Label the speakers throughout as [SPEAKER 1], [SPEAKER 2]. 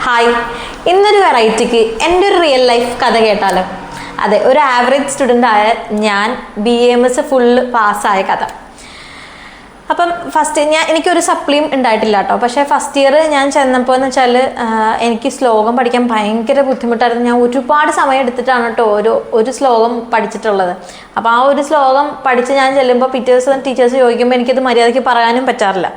[SPEAKER 1] Hi, ഇന്നൊരു വെറൈറ്റിക്ക് എൻ്റെ ഒരു റിയൽ ലൈഫ് കഥ കേട്ടാലോ? അതെ, ഒരു ആവറേജ് സ്റ്റുഡൻ്റ് ആയ ഞാൻ BAMS ഫുള്ള് പാസ്സായ കഥ. അപ്പം എനിക്കൊരു സപ്ലിയും ഉണ്ടായിട്ടില്ല കേട്ടോ. പക്ഷേ ഫസ്റ്റ് ഇയർ ഞാൻ ചെന്നപ്പോൾ എന്ന് വെച്ചാൽ എനിക്ക് ശ്ലോകം പഠിക്കാൻ ഭയങ്കര ബുദ്ധിമുട്ടായിരുന്നു. ഞാൻ ഒരുപാട് സമയം എടുത്തിട്ടാണ് കേട്ടോ ഒരു ശ്ലോകം പഠിച്ചിട്ടുള്ളത്. അപ്പോൾ ആ ഒരു ശ്ലോകം പഠിച്ച് ഞാൻ ചെല്ലുമ്പോൾ പിറ്റേ ദിവസം ടീച്ചേഴ്സ് ചോദിക്കുമ്പോൾ എനിക്കത് മര്യാദയ്ക്ക് പറയാനും പറ്റാറില്ല.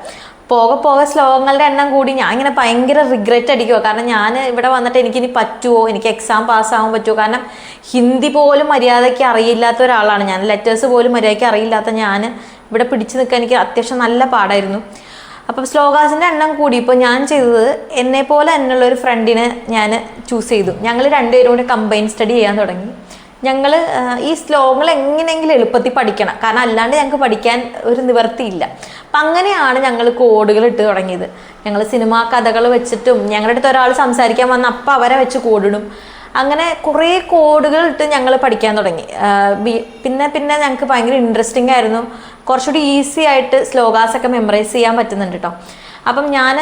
[SPEAKER 1] പോകെ ശ്ലോകങ്ങളുടെ എണ്ണം കൂടി ഞാൻ ഇങ്ങനെ ഭയങ്കര റിഗ്രറ്റ് അടിക്കുമോ. കാരണം ഞാൻ ഇവിടെ വന്നിട്ട് എനിക്കിനി പറ്റുമോ, എനിക്ക് എക്സാം പാസ്സാവാൻ പറ്റുമോ? കാരണം ഹിന്ദി പോലും മര്യാദയ്ക്ക് അറിയില്ലാത്ത ഒരാളാണ് ഞാൻ. ലെറ്റേഴ്സ് പോലും മര്യാദയ്ക്ക് അറിയില്ലാത്ത ഞാൻ ഇവിടെ പിടിച്ചു നിൽക്കാൻ എനിക്ക് അത്യാവശ്യം നല്ല പാടായിരുന്നു. അപ്പം ശ്ലോകാസിൻ്റെ എണ്ണം കൂടി ഇപ്പോൾ ഞാൻ ചെയ്തത് എന്നെപ്പോലെ തന്നെയുള്ള ഒരു ഫ്രണ്ടിനെ ഞാൻ ചൂസ് ചെയ്തു. ഞങ്ങൾ രണ്ടുപേരും കൂടി കമ്പൈൻ സ്റ്റഡി ചെയ്യാൻ തുടങ്ങി. ഞങ്ങൾ ഈ ശ്ലോകങ്ങൾ എങ്ങനെയെങ്കിലും എളുപ്പത്തിൽ പഠിക്കണം, കാരണം അല്ലാണ്ട് ഞങ്ങൾക്ക് പഠിക്കാൻ ഒരു നിവർത്തിയില്ല. അപ്പം അങ്ങനെയാണ് ഞങ്ങൾ കോഡുകൾ ഇട്ട് തുടങ്ങിയത്. ഞങ്ങൾ സിനിമാ കഥകൾ വെച്ചിട്ടും ഞങ്ങളുടെ അടുത്ത് ഒരാൾ സംസാരിക്കാൻ വന്ന അപ്പം അവരെ വെച്ച് കോഡിടും. അങ്ങനെ കുറേ കോഡുകൾ ഇട്ട് ഞങ്ങൾ പഠിക്കാൻ തുടങ്ങി. പിന്നെ ഞങ്ങൾക്ക് ഭയങ്കര ഇൻട്രസ്റ്റിംഗ് ആയിരുന്നു. കുറച്ചുകൂടി ഈസി ആയിട്ട് ശ്ലോകാസൊക്കെ മെമ്മറൈസ് ചെയ്യാൻ പറ്റുന്നുണ്ട് കേട്ടോ. അപ്പം ഞാൻ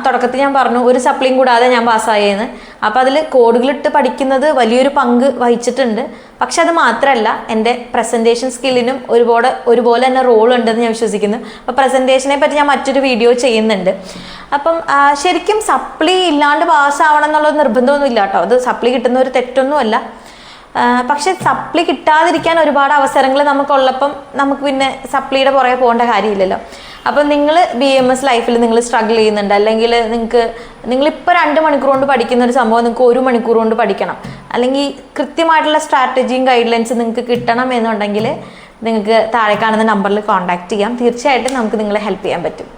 [SPEAKER 1] തുടക്കത്തിൽ ഞാൻ പറഞ്ഞു ഒരു സപ്ലിയും കൂടാതെ ഞാൻ പാസ്സായെന്ന്. അപ്പോൾ അതിൽ കോഡുകളിട്ട് പഠിക്കുന്നത് വലിയൊരു പങ്ക് വഹിച്ചിട്ടുണ്ട്. പക്ഷെ അത് മാത്രമല്ല, എൻ്റെ പ്രസൻറ്റേഷൻ സ്കില്ലിനും ഒരുപോലെ തന്നെ റോൾ ഉണ്ടെന്ന് ഞാൻ വിശ്വസിക്കുന്നു. അപ്പോൾ പ്രസൻറ്റേഷനെ പറ്റി ഞാൻ മറ്റൊരു വീഡിയോ ചെയ്യുന്നുണ്ട്. അപ്പം ശരിക്കും സപ്ലി ഇല്ലാണ്ട് പാസ്സാവണം എന്നുള്ള നിർബന്ധമൊന്നുമില്ല കേട്ടോ. അത് സപ്ലി കിട്ടുന്ന ഒരു തെറ്റൊന്നുമല്ല. പക്ഷെ സപ്ലി കിട്ടാതിരിക്കാൻ ഒരുപാട് അവസരങ്ങൾ നമുക്കുള്ളപ്പം നമുക്ക് പിന്നെ സപ്ലിയുടെ പുറകെ പോകേണ്ട കാര്യമില്ലല്ലോ. അപ്പം നിങ്ങൾ BAMS ലൈഫിൽ നിങ്ങൾ സ്ട്രഗിൾ ചെയ്യുന്നുണ്ട്, അല്ലെങ്കിൽ നിങ്ങളിപ്പോൾ 2 മണിക്കൂർ കൊണ്ട് പഠിക്കുന്ന ഒരു സംഭവം നിങ്ങൾക്ക് 1 മണിക്കൂർ കൊണ്ട് പഠിക്കണം, അല്ലെങ്കിൽ കൃത്യമായിട്ടുള്ള സ്ട്രാറ്റജിയും ഗൈഡ് ലൈൻസ് നിങ്ങൾക്ക് കിട്ടണം എന്നുണ്ടെങ്കിൽ നിങ്ങൾക്ക് താഴെ കാണുന്ന നമ്പറിൽ കോൺടാക്ട് ചെയ്യാം. തീർച്ചയായിട്ടും നമുക്ക് നിങ്ങളെ ഹെൽപ്പ് ചെയ്യാൻ പറ്റും.